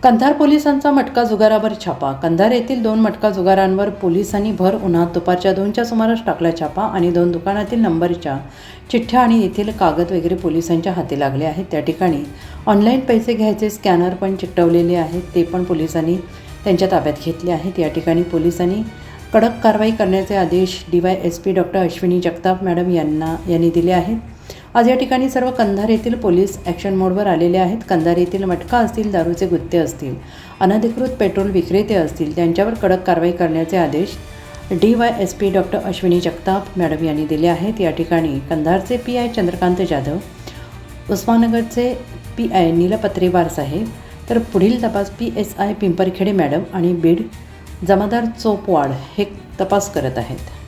कंधार पोलिसांचा मटका जुगारावर छापा. कंधार येथील 2 मटका जुगारांवर पोलिसांनी भर उन्हात दुपारच्या 2च्या सुमारास टाकला छापा आणि 2 दुकानातील नंबरच्या चिठ्ठ्या आणि येथील कागद वगैरे पोलिसांच्या हाती लागले आहेत. त्या ठिकाणी ऑनलाईन पैसे घ्यायचे स्कॅनर पण चिकटवलेले आहेत, ते पण पोलिसांनी त्यांच्या ताब्यात घेतले आहेत. या ठिकाणी पोलिसांनी कडक कारवाई करण्याचे आदेश DYSP doctor Ashwini Jagtap madam यांनी दिले आहेत. आज या ठिकाणी सर्व कंधार येथील पोलीस ॲक्शन मोडवर आलेले आहेत. कंधार येथील मटका असतील, दारूचे गुत्ते असतील, अनधिकृत पेट्रोल विक्रेते असतील, त्यांच्यावर कडक कारवाई करण्याचे आदेश DYSP doctor Ashwini Jagtap madam यांनी दिले आहेत. या ठिकाणी कंधारचे PI चंद्रकांत जाधव, उस्मानगरचे PI नीलपत्रेवार साहेब, तर पुढील तपास PSI पिंपरखेडे मॅडम आणि बीड जमादार चोपवाड हे तपास करत आहेत.